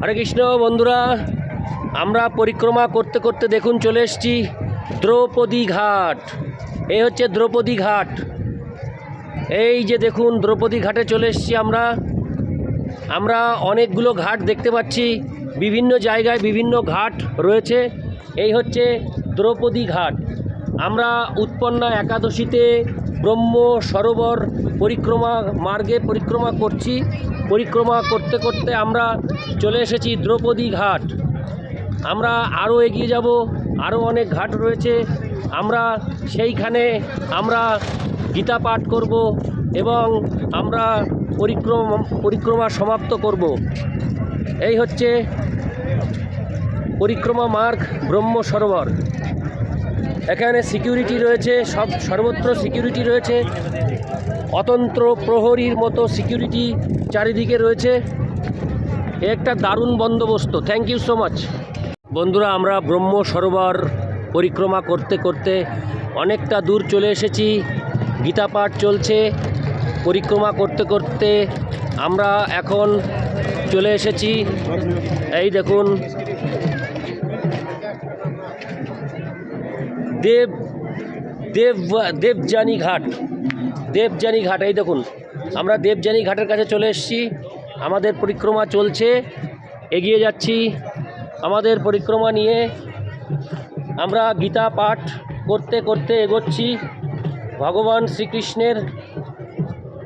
হরে কৃষ্ণ বন্ধুরা, আমরা পরিক্রমা করতে করতে দেখুন চলে এসেছি দ্রৌপদী ঘাট। এই হচ্ছে দ্রৌপদী ঘাট। এই যে দেখুন দ্রৌপদী ঘাটে চলে এসেছি আমরা অনেকগুলো ঘাট দেখতে পাচ্ছি, বিভিন্ন জায়গায় বিভিন্ন ঘাট রয়েছে। এই হচ্ছে দ্রৌপদী ঘাট। আমরা উৎপন্না একাদশীতে ব্রহ্ম সরোবর পরিক্রমা মার্গে পরিক্রমা করছি। পরিক্রমা করতে করতে আমরা চলে এসেছি দ্রৌপদী ঘাট। আমরা আরও এগিয়ে যাব, আরও অনেক ঘাট রয়েছে। আমরা সেইখানে গীতা পাঠ করব এবং আমরা পরিক্রমা সমাপ্ত করব। এই হচ্ছে পরিক্রমা মার্গ ব্রহ্ম সরোবর। এখানে সিকিউরিটি রয়েছে, সর্বত্র সিকিউরিটি রয়েছে, অতন্ত্র প্রহরীর মতো সিকিউরিটি চারিদিকে রয়েছে। একটা দারুণ বন্দোবস্ত। Thank you so much. বন্ধুরা, আমরা ব্রহ্ম সরোবর পরিক্রমা করতে করতে অনেকটা দূর চলে এসেছি। গীতা পাঠ চলছে। পরিক্রমা করতে করতে আমরা এখন চলে এসেছি, এই দেখুন দেবযানী ঘাট। দেবযানী ঘাট, এই দেখুন আমরা দেবযানী ঘাটের কাছে চলে এসেছি। আমাদের পরিক্রমা চলছে, এগিয়ে যাচ্ছি। আমাদের পরিক্রমা নিয়ে আমরা গীতা পাঠ করতে করতে এগোচ্ছি। ভগবান শ্রীকৃষ্ণের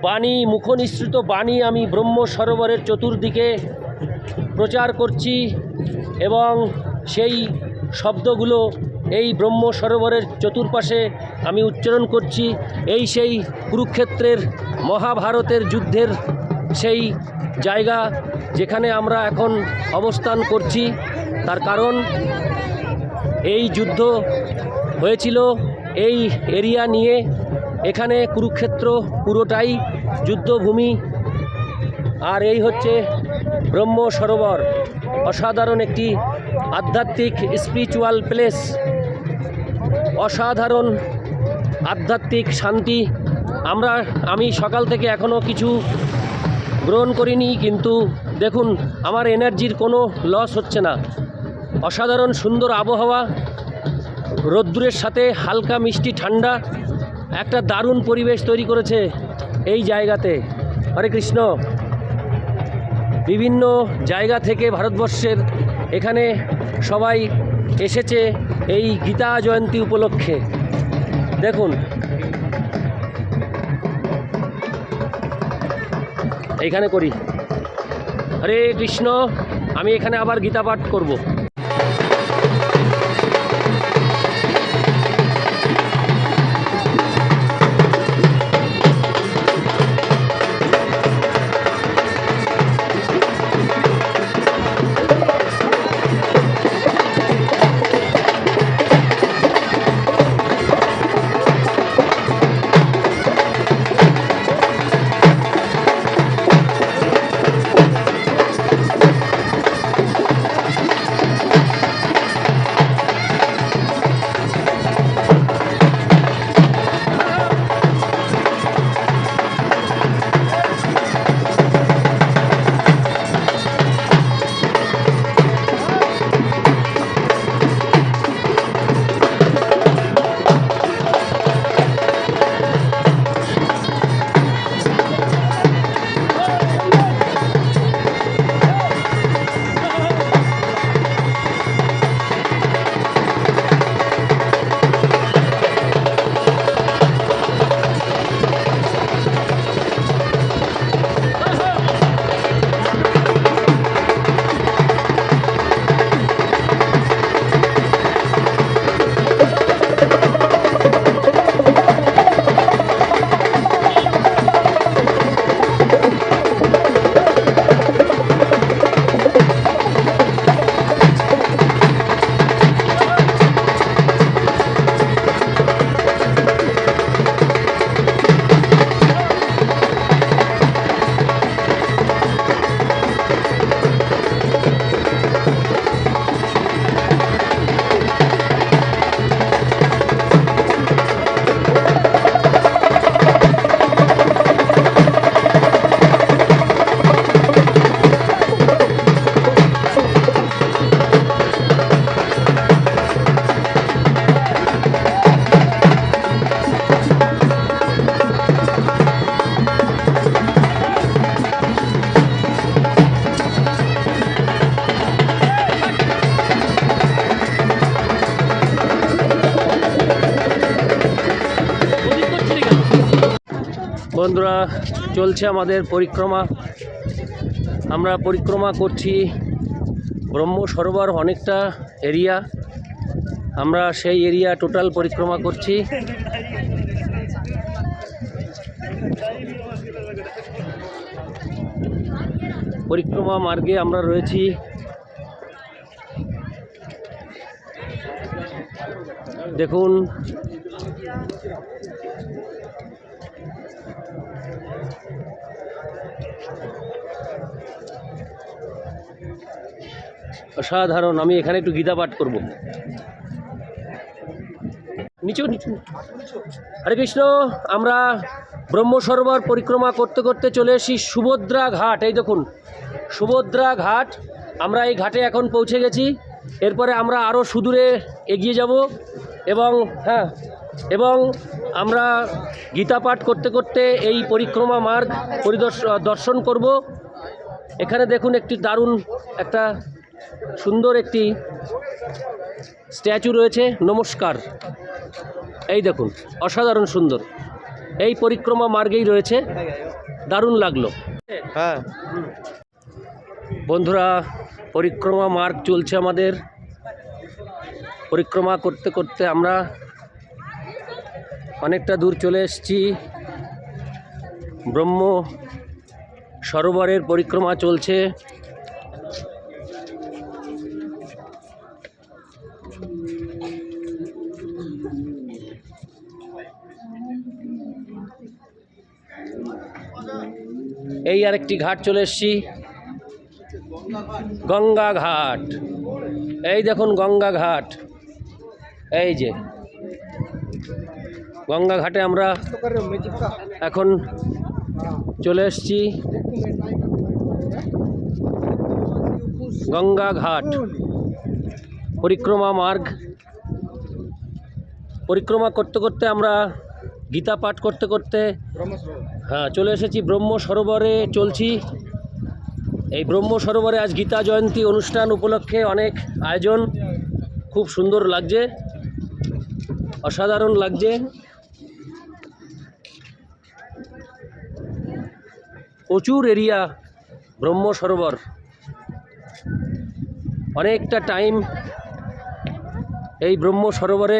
বাণী, মুখনিসৃত বাণী আমি ব্রহ্ম সরোবরের চতুর্দিকে প্রচার করছি এবং সেই শব্দগুলো এই ব্রহ্ম সরোবরের চতুর্পাশে আমি উচ্চারণ করছি। এই সেই কুরুক্ষেত্রের মহাভারতের যুদ্ধের সেই জায়গা যেখানে আমরা এখন অবস্থান করছি। তার কারণ এই যুদ্ধ হয়েছিল এই এরিয়া নিয়ে। এখানে কুরুক্ষেত্র পুরোটাই যুদ্ধভূমি। আর এই হচ্ছে ব্রহ্ম সরোবর, অসাধারণ একটি আধ্যাত্মিক স্পিরিচুয়াল প্লেস। অসাধারণ আধ্যাত্মিক শান্তি। আমি সকাল থেকে এখনও কিছু গ্রহণ করিনি, কিন্তু দেখুন আমার এনার্জির কোনো লস হচ্ছে না। অসাধারণ সুন্দর আবহাওয়া, রোদ্দুরের সাথে হালকা মিষ্টি ঠান্ডা, একটা দারুণ পরিবেশ তৈরি করেছে এই জায়গাতে। হরে কৃষ্ণ। বিভিন্ন জায়গা থেকে ভারতবর্ষের এখানে সবাই এসেছে এই গীতা জয়ন্তী উপলক্ষে। দেখুন এইখানে করি। হরে কৃষ্ণ। আমি এখানে আবার গীতা পাঠ করব। বন্ধুরা, চলছে আমাদের পরিক্রমা। আমরা পরিক্রমা করছি ব্রহ্ম সরোবর অনেকটা এরিয়া। আমরা সেই এরিয়া টোটাল পরিক্রমা করছি। পরিক্রমা মার্গে আমরা রয়েছি। দেখুন অসাধারণ। আমি এখানে একটু গীতা পাঠ করব। নিচু নিচু। হরে কৃষ্ণ। আমরা ব্রহ্ম সরোবর পরিক্রমা করতে করতে চলে এসেছি সুভদ্রা ঘাট। এই দেখুন সুভদ্রা ঘাট। আমরা এই ঘাটে এখন পৌঁছে গেছি। এরপরে আমরা আরও সুদূরে এগিয়ে যাব এবং আমরা গীতা পাঠ করতে করতে এই পরিক্রমা মার্গ দর্শন করব। এখানে দেখুন একটি দারুণ একটা সুন্দর একটি স্ট্যাচু রয়েছে, নমস্কার। এই দেখুন অসাধারণ সুন্দর। এই পরিক্রমা মার্গেই রয়েছে, দারুণ লাগলো। হ্যাঁ বন্ধুরা, পরিক্রমা মার্গ চলছে আমাদের। পরিক্রমা করতে করতে আমরা অনেকটা দূর চলে এসেছি। ব্রহ্ম সরোবরের পরিক্রমা চলছে। এই আরেকটি ঘাট চলে এসেছি, গঙ্গা ঘাট। এই দেখুন গঙ্গা ঘাট। এই যে গঙ্গা ঘাটে আমরা এখন চলে এসেছি। গঙ্গা ঘাট পরিক্রমা মার্গ। পরিক্রমা করতে করতে আমরা গীতা পাঠ করতে করতে চলে এসেছি ব্রহ্ম সরোবরে চলছি। এই ব্রহ্ম সরোবরে আজ গীতা জয়ন্তী অনুষ্ঠান উপলক্ষে অনেক আয়োজন। খুব সুন্দর লাগছে, অসাধারণ লাগছে। প্রচুর এরিয়া ব্রহ্ম সরোবর। অনেকটা টাইম এই ব্রহ্ম সরোবরে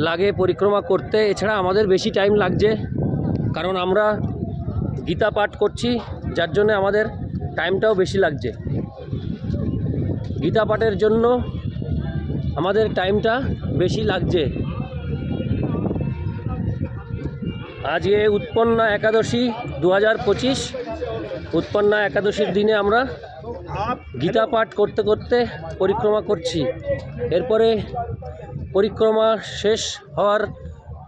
লাগে পরিক্রমা করতে। এছাড়া আমাদের বেশি টাইম লাগছে, কারণ আমরা গীতা পাঠ করছি, যার জন্য আমাদের টাইমটাও বেশি লাগছে। গীতা পাঠের জন্য আমাদের টাইমটা বেশি লাগছে। আজকে উৎপন্না একাদশী 2025। উৎপন্না একাদশীর দিনে আমরা গীতা পাঠ করতে করতে পরিক্রমা করছি। এরপরে পরিক্রমা শেষ হওয়ার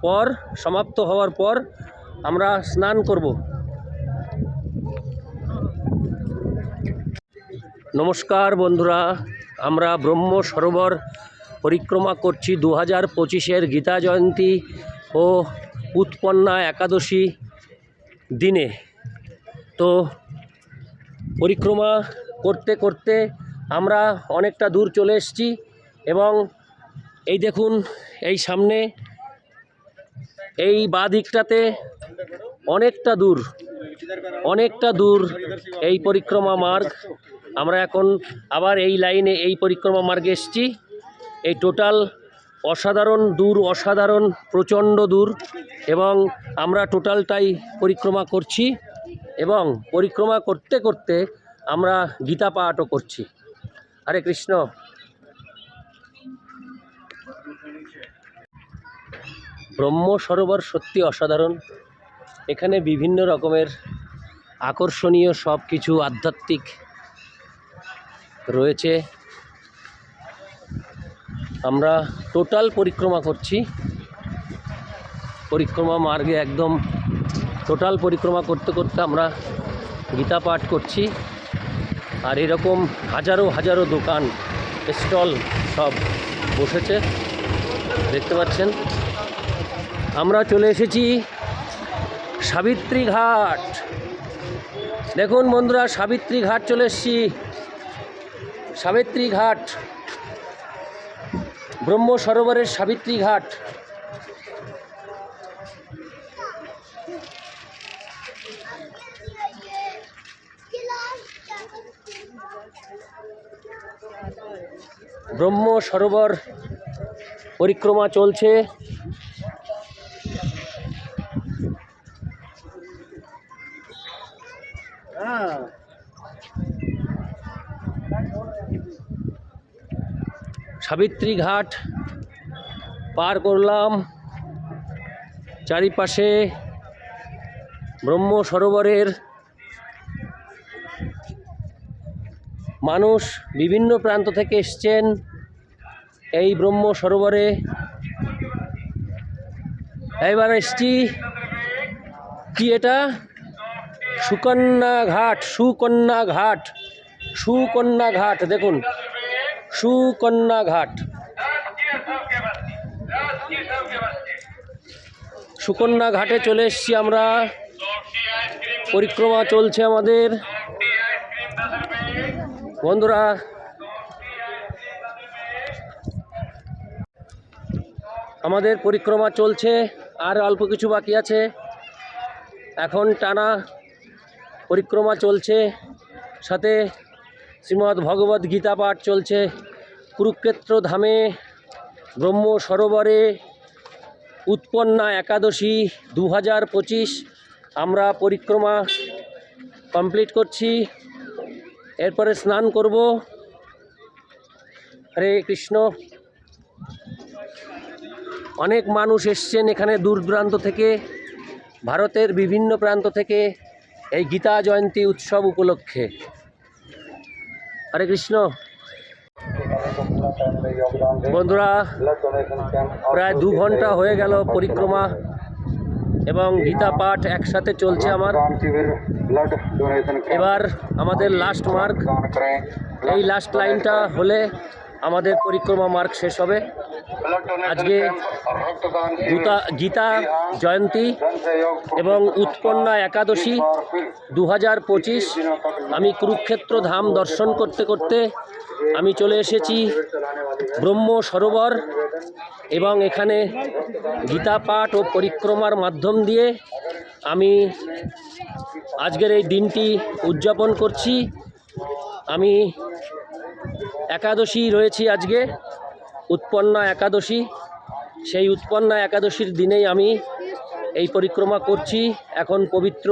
পর, সমাপ্ত হওয়ার পর আমরা স্নান করব। নমস্কার বন্ধুরা, আমরা ব্রহ্ম সরোবর পরিক্রমা করছি 2025-এর গীতা জয়ন্তী ও উৎপন্না একাদশী দিনে। তো পরিক্রমা করতে করতে আমরা অনেকটা দূর চলে এসেছি এবং এই দেখুন এই সামনে এই বাঁ দিকটাতে অনেকটা দূর এই পরিক্রমা মার্গ। আমরা এখন আবার এই লাইনে এই পরিক্রমা মার্গে এসেছি। এই টোটাল অসাধারণ প্রচণ্ড দূর এবং আমরা টোটালটাই পরিক্রমা করছি এবং পরিক্রমা করতে করতে আমরা গীতা পাঠও করছি। হরে কৃষ্ণ। ব্রহ্ম সরোবর সত্যি অসাধারণ। এখানে বিভিন্ন রকমের আকর্ষণীয় সব কিছু আধ্যাত্মিক রয়েছে। আমরা টোটাল পরিক্রমা করছি, পরিক্রমা মার্গে একদম টোটাল পরিক্রমা করতে করতে আমরা গীতা পাঠ করছি। আর এরকম হাজারো দোকান, স্টল সব বসেছে, দেখতে পাচ্ছেন। আমরা চলে এসেছি সাবিত্রী ঘাট। দেখুন বন্ধুরা, সাবিত্রী ঘাট চলে এসেছি। সাবিত্রী ঘাট, ব্রহ্ম সরোবরের সাবিত্রী ঘাট। ব্রহ্ম সরোবর পরিক্রমা চলছে। সাবিত্রী ঘাট পার করলাম। চারিপাশে ব্রহ্ম সরোবরের মানুষ বিভিন্ন প্রান্ত থেকে এসছেন এই ব্রহ্ম সরোবরে। এবার এসছি কি এটা সুকন্যা ঘাট, সুকন্যা ঘাট, সুকন্যা ঘাট। দেখুন সুকন্যা ঘাট, সুকন্যা ঘাটে চলে এসছি আমরা। পরিক্রমা চলছে আমাদের বন্ধুরা। আমাদের পরিক্রমা চলছে, আর অল্প কিছু বাকি আছে। এখন টানা পরিক্রমা চলছে, সাথে শ্রীমদ্ ভগবদ্ গীতা পাঠ চলছে। কুরুক্ষেত্র ধামে ব্রহ্ম সরোবরে উৎপন্না একাদশী 2025 আমরা পরিক্রমা কমপ্লিট করছি। এরপরে স্নান করব। হরে কৃষ্ণ। অনেক মানুষ এসছেন এখানে দূর দূরান্ত থেকে, ভারতের বিভিন্ন প্রান্ত থেকে এই গীতা জয়ন্তী উৎসব উপলক্ষে। হরে কৃষ্ণ। বন্ধুরা, প্রায় 2 ঘন্টা হয়ে গেল পরিক্রমা এবং গীতা পাঠ একসাথে চলছে আমার। এবার আমাদের লাস্ট মার্ক, এই লাস্ট লাইনটা হলে আমাদের পরিক্রমা মার্ক শেষ হবে। আজকে গীতা জয়ন্তী এবং উৎপন্না একাদশী 2025। আমি কুরুক্ষেত্র ধাম দর্শন করতে করতে আমি চলে এসেছি ব্রহ্ম সরোবর, এবং এখানে গীতা পাঠ ও পরিক্রমার মাধ্যম দিয়ে আমি আজকের এই দিনটি উদযাপন করছি। আমি একাদশী রয়েছি আজকে, উৎপন্না একাদশী। সেই উৎপন্না একাদশীর দিনেই আমি এই পরিক্রমা করছি। এখন পবিত্র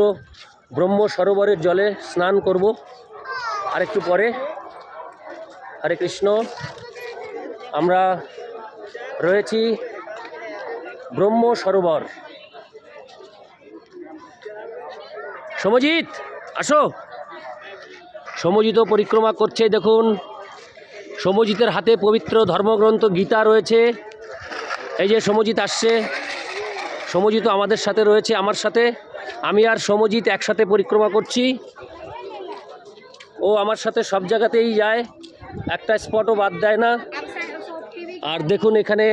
ব্রহ্ম সরোবরের জলে স্নান করব আরেকটু পরে। হরে কৃষ্ণ। আমরা রয়েছি ব্রহ্ম সরোবর। সমজিৎ আসো। সমজিৎও পরিক্রমা করছে। দেখুন সমজিতের হাতে পবিত্র ধর্মগ্রন্থ গীতা রয়েছে। এই যে সমজিৎ আসছে, সমজিৎও আমাদের সাথে রয়েছে, আমার সাথে। আমি আর সমজিৎ একসাথে পরিক্রমা করছি। ও আমার সাথে সব জায়গাতেই যায়, একটা স্পটও বাদ দেয় না। আর দেখুন এখানে,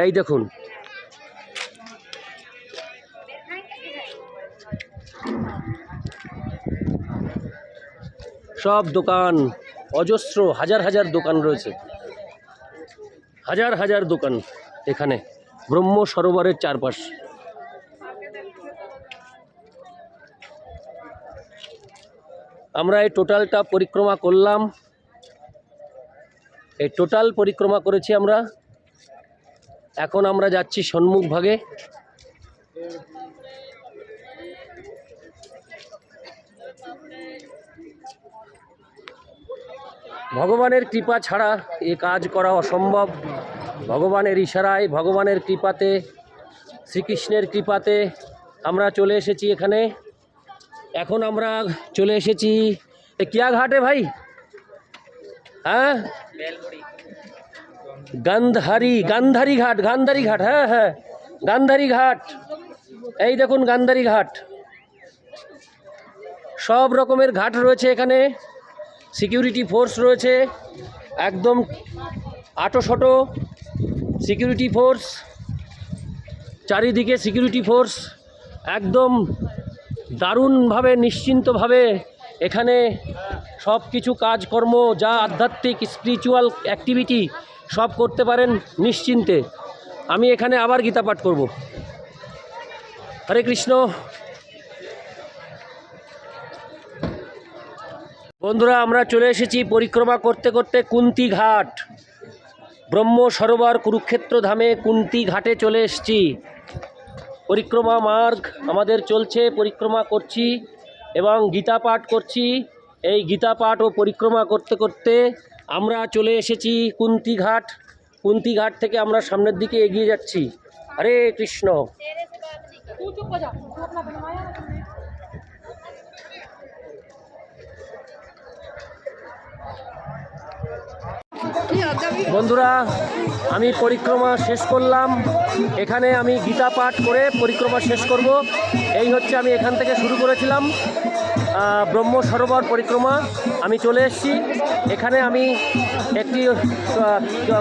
এই দেখুন সব দোকান, অজস্র হাজার হাজার দোকান রয়েছে, হাজার হাজার দোকান এখানে ব্রহ্ম সরোবরের চারপাশ। আমরা এই টোটালটা পরিক্রমা করলাম, এই টোটাল পরিক্রমা করেছি আমরা। এখন আমরা যাচ্ছি সম্মুখ ভাগে। ভগবানের কৃপা ছাড়া এ কাজ করা অসম্ভব। ভগবানের ইশারায়, ভগবানের কৃপাতে, শ্রীকৃষ্ণের কৃপাতে আমরা চলে এসেছি এখানে। এখন আমরা চলে এসেছি কিয়া ঘাটে ভাই, হ্যাঁ গান্ধারী ঘাট, গান্ধারী ঘাট, হ্যাঁ হ্যাঁ গান্ধারী ঘাট। এই দেখুন গান্ধারী ঘাট। সব রকমের ঘাট রয়েছে এখানে, সিকিউরিটি ফোর্স রয়েছে, একদম আটো সিকিউরিটি ফোর্স, চারিদিকে সিকিউরিটি ফোর্স। একদম দারুণভাবে নিশ্চিন্তভাবে এখানে সব কিছু কাজকর্ম, যা আধ্যাত্মিক স্পিরিচুয়াল অ্যাক্টিভিটি সব করতে পারেন নিশ্চিন্তে। আমি এখানে আবার গীতা পাঠ করব। হরে কৃষ্ণ। বন্ধুরা, আমরা চলে এসেছি পরিক্রমা করতে করতে কুন্তি ঘাট, ব্রহ্ম সরোবর কুরুক্ষেত্র ধামে কুন্তি ঘাটে চলে এসেছি। পরিক্রমা মার্গ আমাদের চলছে, পরিক্রমা করছি এবং গীতা পাঠ করছি। এই গীতা পাঠ ও পরিক্রমা করতে করতে আমরা চলে এসেছি কুন্তি ঘাট। কুন্তি ঘাট থেকে আমরা সামনের দিকে এগিয়ে যাচ্ছি। হরে কৃষ্ণ। বন্ধুরা, আমি পরিক্রমা শেষ করলাম। এখানে আমি গীতা পাঠ করে পরিক্রমা শেষ করব। এই হচ্ছে, আমি এখান থেকে শুরু করেছিলাম ব্রহ্ম সরোবর পরিক্রমা। আমি চলে এসেছি এখানে। আমি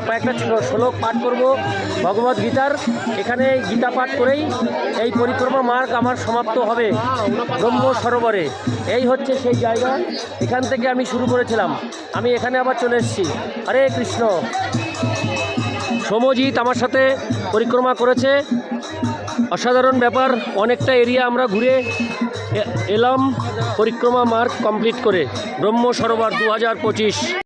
কয়েকটা শ্লোক পাঠ করব ভগবদ গীতার। এখানে গীতা পাঠ করেই এই পরিক্রমা মার্গ আমার সমাপ্ত হবে ব্রহ্ম সরোবরে। এই হচ্ছে সেই জায়গা, এখান থেকে আমি শুরু করেছিলাম। আমি এখানে আবার চলে এসেছি। হরে কৃষ্ণ। সমজিৎ আমার সাথে পরিক্রমা করেছে। অসাধারণ ব্যাপার, অনেকটা এরিয়া আমরা ঘুরে এলাম পরিক্রমা মার্গ কমপ্লিট করে। ব্রহ্ম সরোবর 2025।